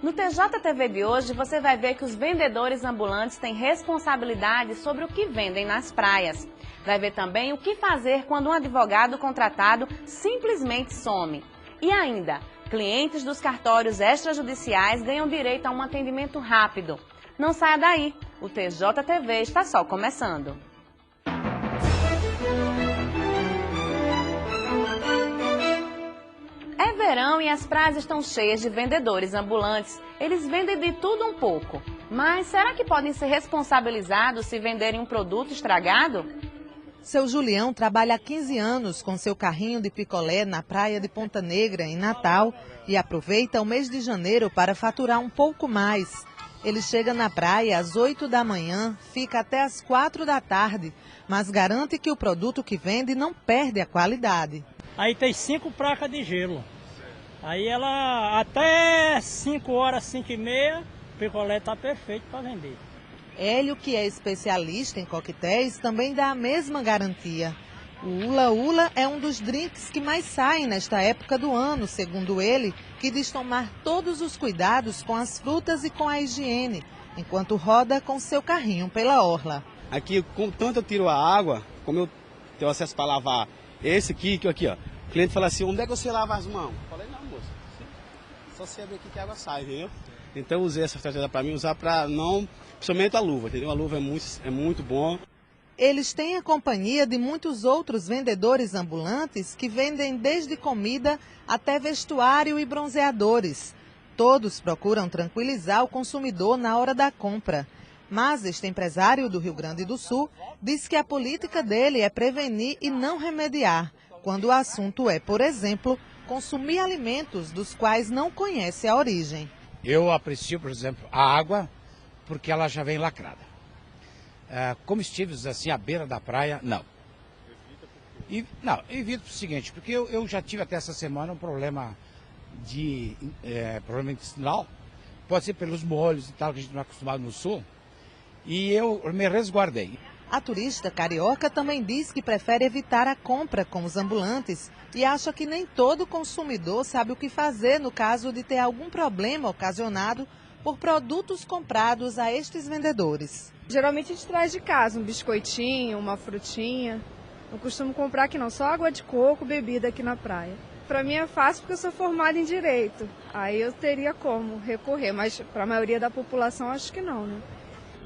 No TJTV de hoje, você vai ver que os vendedores ambulantes têm responsabilidade sobre o que vendem nas praias. Vai ver também o que fazer quando um advogado contratado simplesmente some. E ainda, clientes dos cartórios extrajudiciais ganham direito a um atendimento rápido. Não saia daí, o TJTV está só começando. É verão e as praias estão cheias de vendedores ambulantes. Eles vendem de tudo um pouco. Mas será que podem ser responsabilizados se venderem um produto estragado? Seu Julião trabalha há 15 anos com seu carrinho de picolé na praia de Ponta Negra, em Natal, e aproveita o mês de janeiro para faturar um pouco mais. Ele chega na praia às 8 da manhã, fica até às 4 da tarde, mas garante que o produto que vende não perde a qualidade. Aí tem 5 placas de gelo. Aí ela até 5 horas, 5h30, o picolé está perfeito para vender. Hélio, que é especialista em coquetéis, também dá a mesma garantia. O Ula Ula é um dos drinks que mais saem nesta época do ano, segundo ele, que diz tomar todos os cuidados com as frutas e com a higiene, enquanto roda com seu carrinho pela orla. Aqui, tanto eu tiro a água, como eu tenho acesso para lavar esse aqui, aqui, ó. O cliente fala assim, onde é que você lava as mãos? Eu falei, não, moço, só você abrir aqui que a água sai, entendeu? Então eu usei essa estratégia para mim, usar para não, principalmente a luva, entendeu? A luva é muito bom. Eles têm a companhia de muitos outros vendedores ambulantes que vendem desde comida até vestuário e bronzeadores. Todos procuram tranquilizar o consumidor na hora da compra. Mas este empresário do Rio Grande do Sul diz que a política dele é prevenir e não remediar, quando o assunto é, por exemplo, consumir alimentos dos quais não conhece a origem. Eu aprecio, por exemplo, a água, porque ela já vem lacrada. Comestíveis assim à beira da praia, não. Evito o seguinte, porque eu já tive até essa semana um problema problema intestinal, pode ser pelos molhos e tal, que a gente não é acostumado no sul, e eu me resguardei. A turista carioca também diz que prefere evitar a compra com os ambulantes e acha que nem todo consumidor sabe o que fazer no caso de ter algum problema ocasionado por produtos comprados a estes vendedores. Geralmente a gente traz de casa um biscoitinho, uma frutinha. Não costumo comprar aqui não, só água de coco, bebida aqui na praia. Para mim é fácil porque eu sou formada em Direito. Aí eu teria como recorrer, mas para a maioria da população acho que não, né?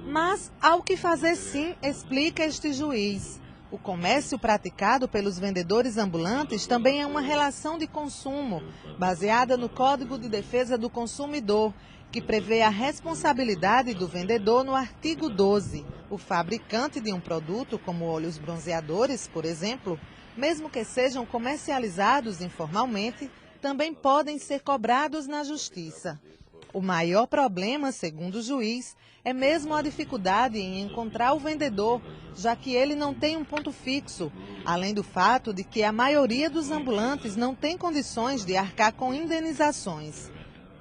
Mas há o que fazer sim, explica este juiz. O comércio praticado pelos vendedores ambulantes também é uma relação de consumo, baseada no Código de Defesa do Consumidor, que prevê a responsabilidade do vendedor no artigo 12. O fabricante de um produto, como óleos bronzeadores, por exemplo, mesmo que sejam comercializados informalmente, também podem ser cobrados na justiça. O maior problema, segundo o juiz, é mesmo a dificuldade em encontrar o vendedor, já que ele não tem um ponto fixo, além do fato de que a maioria dos ambulantes não tem condições de arcar com indenizações.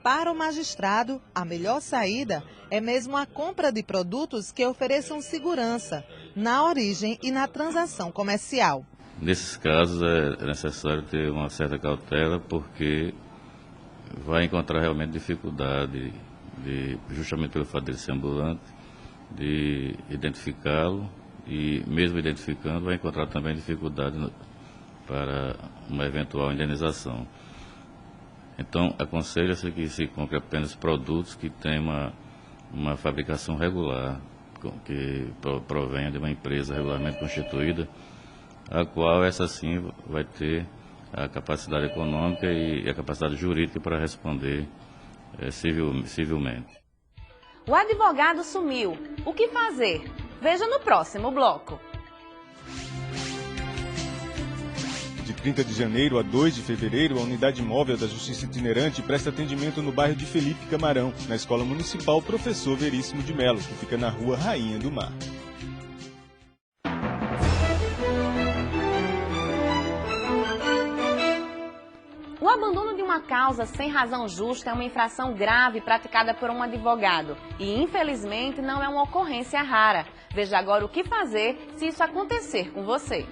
Para o magistrado, a melhor saída é mesmo a compra de produtos que ofereçam segurança na origem e na transação comercial. Nesses casos é necessário ter uma certa cautela, porque vai encontrar realmente dificuldade, justamente pelo fato de ser ambulante, de identificá-lo, e mesmo identificando vai encontrar também dificuldade para uma eventual indenização. Então, aconselha-se que se compre apenas produtos que têm uma fabricação regular, que provenha de uma empresa regularmente constituída, a qual essa sim vai ter a capacidade econômica e a capacidade jurídica para responder civilmente. O advogado sumiu. O que fazer? Veja no próximo bloco. De 30 de janeiro a 2 de fevereiro, a Unidade Móvel da Justiça Itinerante presta atendimento no bairro de Felipe Camarão, na Escola Municipal Professor Veríssimo de Melo, que fica na Rua Rainha do Mar. O abandono de uma causa sem razão justa é uma infração grave praticada por um advogado e, infelizmente, não é uma ocorrência rara. Veja agora o que fazer se isso acontecer com você.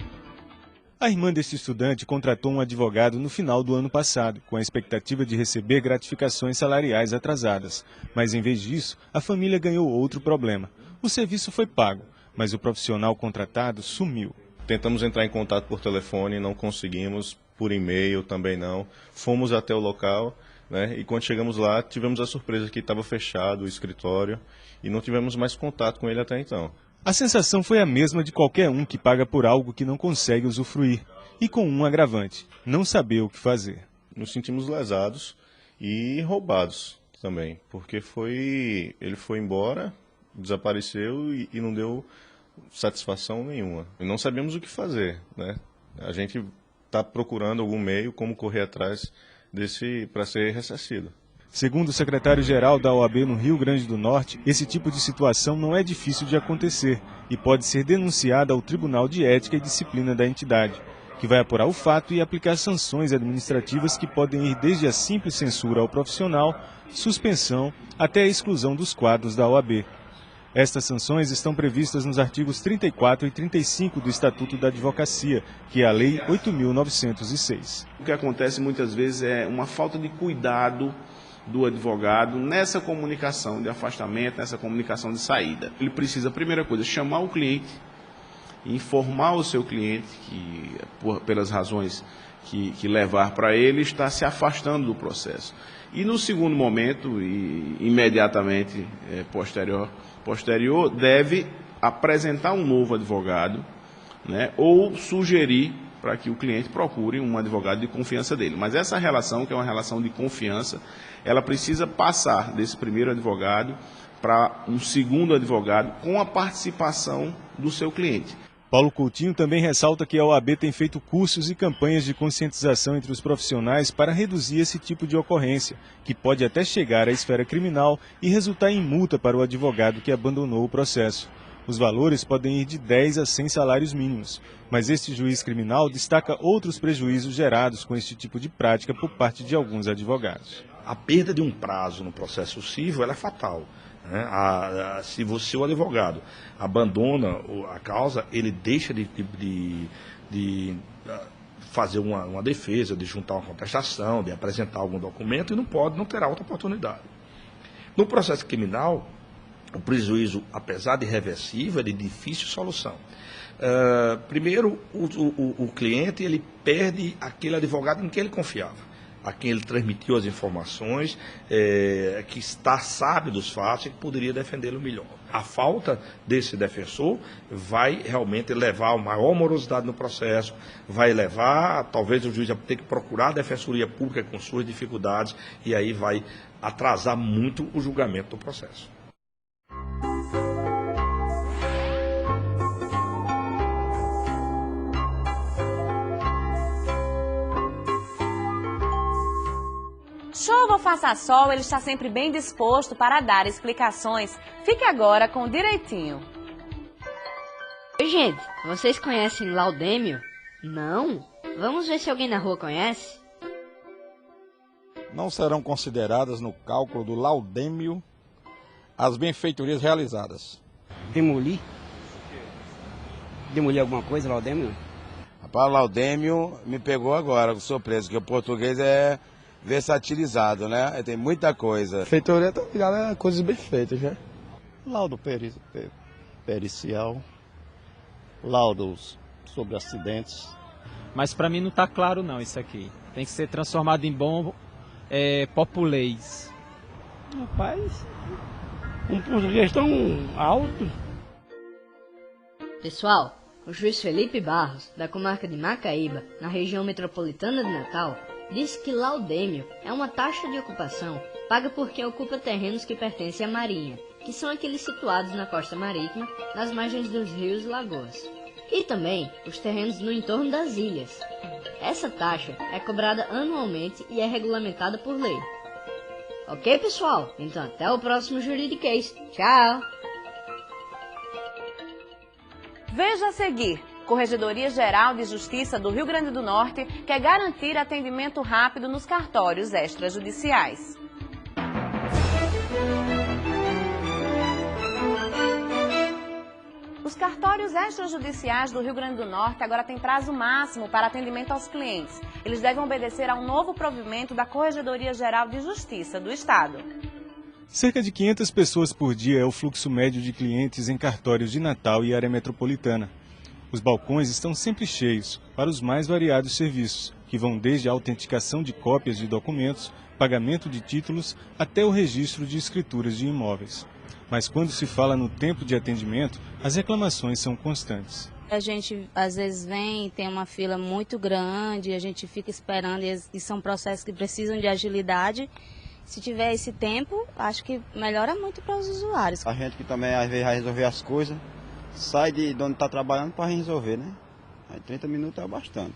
A irmã deste estudante contratou um advogado no final do ano passado, com a expectativa de receber gratificações salariais atrasadas. Mas, em vez disso, a família ganhou outro problema. O serviço foi pago, mas o profissional contratado sumiu. Tentamos entrar em contato por telefone, não conseguimos, por e-mail também não. Fomos até o local, né, e quando chegamos lá, tivemos a surpresa que estava fechado o escritório e não tivemos mais contato com ele até então. A sensação foi a mesma de qualquer um que paga por algo que não consegue usufruir. E com um agravante, não saber o que fazer. Nos sentimos lesados e roubados também, porque ele foi embora, desapareceu e não deu satisfação nenhuma. E não sabemos o que fazer, né? A gente está procurando algum meio como correr atrás para ser ressarcido. Segundo o secretário-geral da OAB no Rio Grande do Norte, esse tipo de situação não é difícil de acontecer e pode ser denunciada ao Tribunal de Ética e Disciplina da entidade, que vai apurar o fato e aplicar sanções administrativas que podem ir desde a simples censura ao profissional, suspensão, até a exclusão dos quadros da OAB. Estas sanções estão previstas nos artigos 34 e 35 do Estatuto da Advocacia, que é a Lei 8.906. O que acontece muitas vezes é uma falta de cuidado do advogado nessa comunicação de afastamento, nessa comunicação de saída. Ele precisa, a primeira coisa, chamar o cliente, informar o seu cliente que, pelas razões que levar para ele, está se afastando do processo. E no segundo momento, e imediatamente posterior, deve apresentar um novo advogado, né, ou sugerir para que o cliente procure um advogado de confiança dele. Mas essa relação, que é uma relação de confiança, ela precisa passar desse primeiro advogado para um segundo advogado com a participação do seu cliente. Paulo Coutinho também ressalta que a OAB tem feito cursos e campanhas de conscientização entre os profissionais para reduzir esse tipo de ocorrência, que pode até chegar à esfera criminal e resultar em multa para o advogado que abandonou o processo. Os valores podem ir de 10 a 100 salários mínimos, mas este juiz criminal destaca outros prejuízos gerados com este tipo de prática por parte de alguns advogados. A perda de um prazo no processo civil ela é fatal. Se o advogado abandona a causa, ele deixa de fazer uma defesa, de juntar uma contestação, de apresentar algum documento e não terá outra oportunidade. No processo criminal, o prejuízo, apesar de reversível, é de difícil solução. Primeiro, o cliente ele perde aquele advogado em quem ele confiava, a quem ele transmitiu as informações, que está sábio dos fatos e que poderia defendê-lo melhor. A falta desse defensor vai realmente levar a maior morosidade no processo, vai levar, talvez o juiz a ter que procurar a defensoria pública com suas dificuldades, e aí vai atrasar muito o julgamento do processo. Chova ou faça sol, ele está sempre bem disposto para dar explicações. Fique agora com Direitinho. Oi, gente, vocês conhecem Laudêmio? Não? Vamos ver se alguém na rua conhece? Não serão consideradas no cálculo do Laudêmio as benfeitorias realizadas. Demolir? Demolir alguma coisa, Laudêmio? Rapaz, Laudêmio me pegou agora, surpresa, que o português é versatilizado, né? Tem muita coisa. Feitoria tá ligada a coisas bem feitas, né? Laudo pericial, laudos sobre acidentes. Mas para mim não tá claro não isso aqui. Tem que ser transformado em bom populês. Rapaz, um português tão alto. Pessoal, o juiz Felipe Barros, da comarca de Macaíba, na região metropolitana de Natal, diz que laudêmio é uma taxa de ocupação paga por quem ocupa terrenos que pertencem à Marinha, que são aqueles situados na costa marítima, nas margens dos rios e lagoas, e também os terrenos no entorno das ilhas. Essa taxa é cobrada anualmente e é regulamentada por lei. Ok, pessoal? Então até o próximo Juridiquês. Tchau! Veja a seguir. Corregedoria Geral de Justiça do Rio Grande do Norte quer garantir atendimento rápido nos cartórios extrajudiciais. Os cartórios extrajudiciais do Rio Grande do Norte agora têm prazo máximo para atendimento aos clientes. Eles devem obedecer a um novo provimento da Corregedoria Geral de Justiça do Estado. Cerca de 500 pessoas por dia é o fluxo médio de clientes em cartórios de Natal e área metropolitana. Os balcões estão sempre cheios para os mais variados serviços, que vão desde a autenticação de cópias de documentos, pagamento de títulos, até o registro de escrituras de imóveis. Mas quando se fala no tempo de atendimento, as reclamações são constantes. A gente às vezes vem, tem uma fila muito grande, a gente fica esperando e são processos que precisam de agilidade. Se tiver esse tempo, acho que melhora muito para os usuários. A gente que também às vezes vai resolver as coisas, sai de onde está trabalhando para resolver, né? Aí 30 minutos é bastante.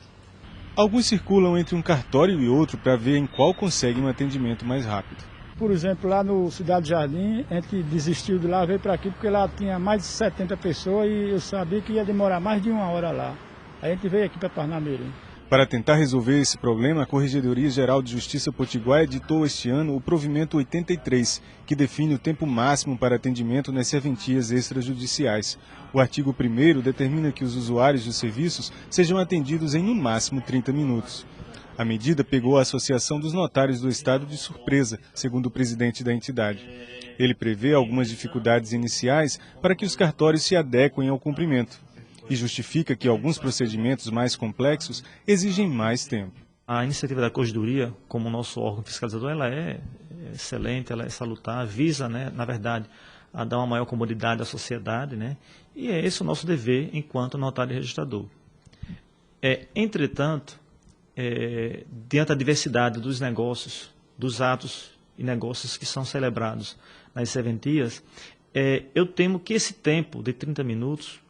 Alguns circulam entre um cartório e outro para ver em qual consegue um atendimento mais rápido. Por exemplo, lá no Cidade Jardim, a gente desistiu de lá, veio para aqui porque lá tinha mais de 70 pessoas e eu sabia que ia demorar mais de 1 hora lá. Aí a gente veio aqui para Parnamirim. Para tentar resolver esse problema, a Corregedoria Geral de Justiça Potiguar editou este ano o Provimento 83, que define o tempo máximo para atendimento nas serventias extrajudiciais. O artigo 1º determina que os usuários dos serviços sejam atendidos em no máximo 30 minutos. A medida pegou a Associação dos Notários do Estado de surpresa, segundo o presidente da entidade. Ele prevê algumas dificuldades iniciais para que os cartórios se adequem ao cumprimento e justifica que alguns procedimentos mais complexos exigem mais tempo. A iniciativa da Corregedoria, como nosso órgão fiscalizador, ela é excelente, ela é salutar, visa, né, na verdade, a dar uma maior comodidade à sociedade, né, e é esse o nosso dever enquanto notário e registrador. Entretanto, diante da diversidade dos negócios, dos atos e negócios que são celebrados nas serventias, eu temo que esse tempo de 30 minutos,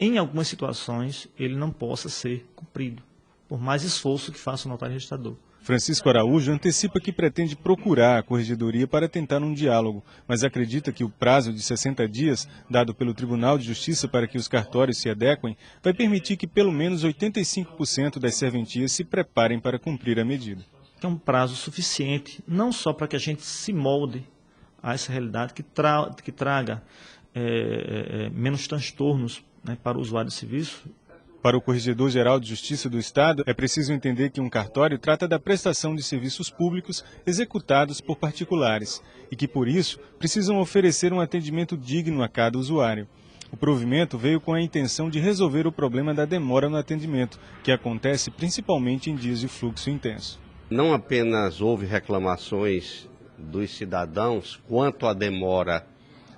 em algumas situações, ele não possa ser cumprido, por mais esforço que faça o notário registrador. Francisco Araújo antecipa que pretende procurar a Corregedoria para tentar um diálogo, mas acredita que o prazo de 60 dias, dado pelo Tribunal de Justiça para que os cartórios se adequem, vai permitir que pelo menos 85% das serventias se preparem para cumprir a medida. É um prazo suficiente, não só para que a gente se molde a essa realidade, que traga menos transtornos, né, para o usuário do serviço. Para o Corregedor-Geral de Justiça do Estado, é preciso entender que um cartório trata da prestação de serviços públicos executados por particulares e que, por isso, precisam oferecer um atendimento digno a cada usuário. O provimento veio com a intenção de resolver o problema da demora no atendimento, que acontece principalmente em dias de fluxo intenso. Não apenas houve reclamações dos cidadãos quanto à demora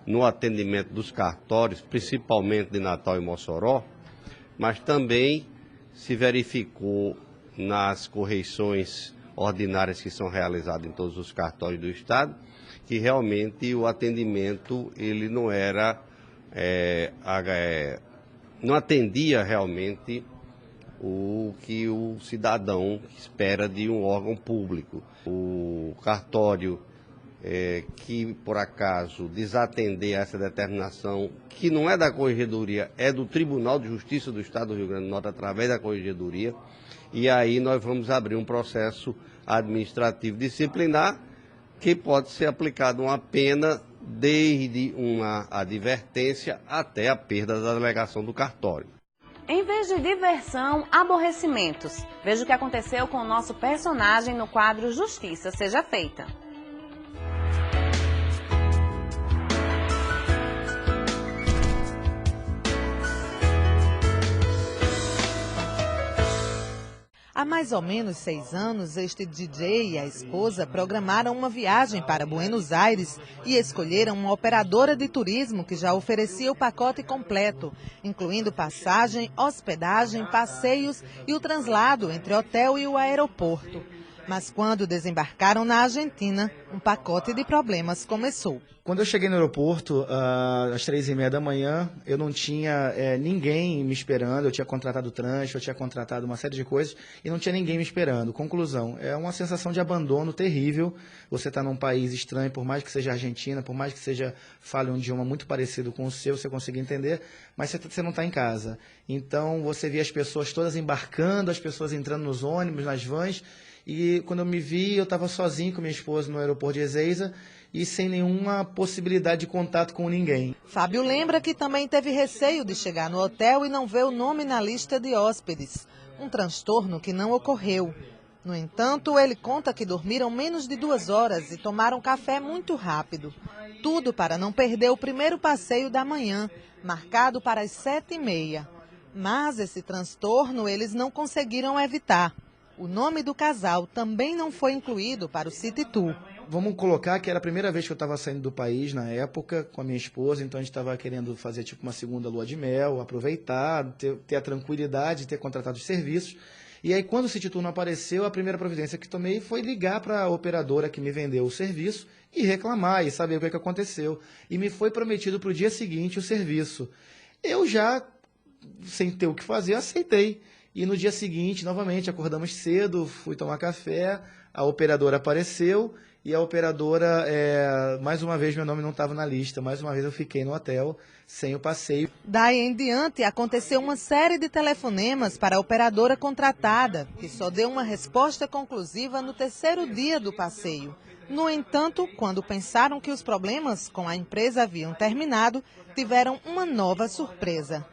no atendimento dos cartórios, principalmente de Natal e Mossoró, mas também se verificou nas correições ordinárias que são realizadas em todos os cartórios do Estado, que realmente o atendimento ele não era, não atendia realmente o que o cidadão espera de um órgão público. O cartório que, por acaso, desatender essa determinação, que não é da Corregedoria, é do Tribunal de Justiça do Estado do Rio Grande do Norte, através da Corregedoria, e aí nós vamos abrir um processo administrativo disciplinar, que pode ser aplicado uma pena desde uma advertência até a perda da delegação do cartório. Em vez de diversão, aborrecimentos. Veja o que aconteceu com o nosso personagem no quadro Justiça Seja Feita. Há mais ou menos 6 anos, este DJ e a esposa programaram uma viagem para Buenos Aires e escolheram uma operadora de turismo que já oferecia o pacote completo, incluindo passagem, hospedagem, passeios e o translado entre hotel e o aeroporto. Mas quando desembarcaram na Argentina, um pacote de problemas começou. Quando eu cheguei no aeroporto, às 3h30 da manhã, eu não tinha ninguém me esperando. Eu tinha contratado trânsito, eu tinha contratado uma série de coisas e não tinha ninguém me esperando. Conclusão, é uma sensação de abandono terrível. Você está num país estranho, por mais que seja Argentina, por mais que fale um idioma muito parecido com o seu, você consegue entender, mas você não está em casa. Então, você via as pessoas todas embarcando, as pessoas entrando nos ônibus, nas vans. E quando eu me vi, eu estava sozinho com minha esposa no aeroporto de Ezeiza e sem nenhuma possibilidade de contato com ninguém. Fábio lembra que também teve receio de chegar no hotel e não ver o nome na lista de hóspedes, um transtorno que não ocorreu. No entanto, ele conta que dormiram menos de 2 horas e tomaram café muito rápido. Tudo para não perder o primeiro passeio da manhã, marcado para as 7h30. Mas esse transtorno eles não conseguiram evitar. O nome do casal também não foi incluído para o City Tour. Vamos colocar que era a primeira vez que eu estava saindo do país na época com a minha esposa, então a gente estava querendo fazer tipo uma segunda lua de mel, aproveitar, ter a tranquilidade de ter contratado os serviços. E aí quando o City Tour não apareceu, a primeira providência que tomei foi ligar para a operadora que me vendeu o serviço e reclamar e saber o que aconteceu. E me foi prometido para o dia seguinte o serviço. Eu já, sem ter o que fazer, aceitei. E no dia seguinte, novamente, acordamos cedo, fui tomar café, a operadora apareceu e a operadora, mais uma vez, meu nome não estava na lista, mais uma vez eu fiquei no hotel sem o passeio. Daí em diante, aconteceu uma série de telefonemas para a operadora contratada, que só deu uma resposta conclusiva no 3º dia do passeio. No entanto, quando pensaram que os problemas com a empresa haviam terminado, tiveram uma nova surpresa.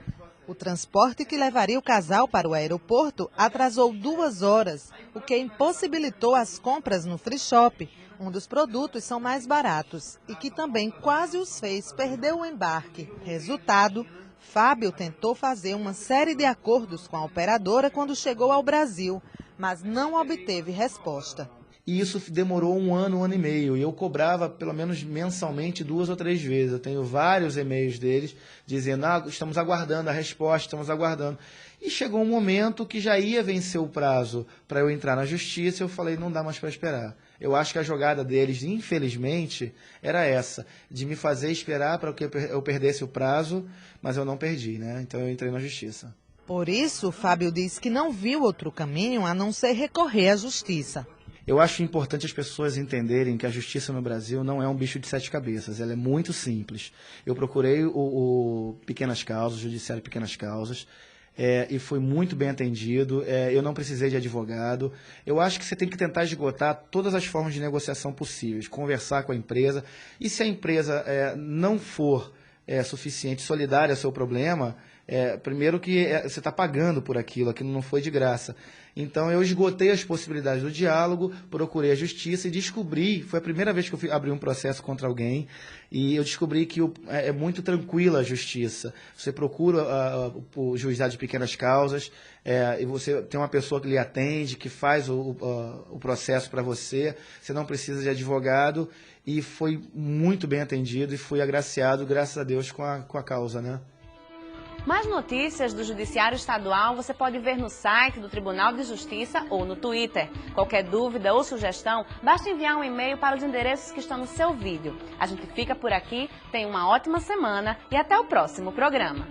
O transporte que levaria o casal para o aeroporto atrasou 2 horas, o que impossibilitou as compras no free shop, um dos produtos são mais baratos e que também quase os fez perder o embarque. Resultado, Fábio tentou fazer uma série de acordos com a operadora quando chegou ao Brasil, mas não obteve resposta. E isso demorou 1 ano, 1 ano e meio. E eu cobrava pelo menos mensalmente 2 ou 3 vezes. Eu tenho vários e-mails deles dizendo, estamos aguardando a resposta, estamos aguardando. E chegou um momento que já ia vencer o prazo para eu entrar na justiça e eu falei, não dá mais para esperar. Eu acho que a jogada deles, infelizmente, era essa, de me fazer esperar para que eu perdesse o prazo, mas eu não perdi, né? Então eu entrei na justiça. Por isso, Fábio diz que não viu outro caminho a não ser recorrer à justiça. Eu acho importante as pessoas entenderem que a justiça no Brasil não é um bicho de 7 cabeças, ela é muito simples. Eu procurei o Pequenas Causas, o Judiciário Pequenas Causas, e foi muito bem atendido, eu não precisei de advogado. Eu acho que você tem que tentar esgotar todas as formas de negociação possíveis, conversar com a empresa, e se a empresa não for suficiente, solidária ao seu problema, primeiro que você está pagando por aquilo não foi de graça. Então eu esgotei as possibilidades do diálogo, procurei a justiça e descobri, foi a primeira vez que eu abri um processo contra alguém, e eu descobri que é muito tranquila a justiça. Você procura o juizado de pequenas causas, e você tem uma pessoa que lhe atende, que faz o processo para você, você não precisa de advogado, e foi muito bem atendido e fui agraciado, graças a Deus, com a causa, né? Mais notícias do Judiciário Estadual você pode ver no site do Tribunal de Justiça ou no Twitter. Qualquer dúvida ou sugestão, basta enviar um e-mail para os endereços que estão no seu vídeo. A gente fica por aqui, tenha uma ótima semana e até o próximo programa.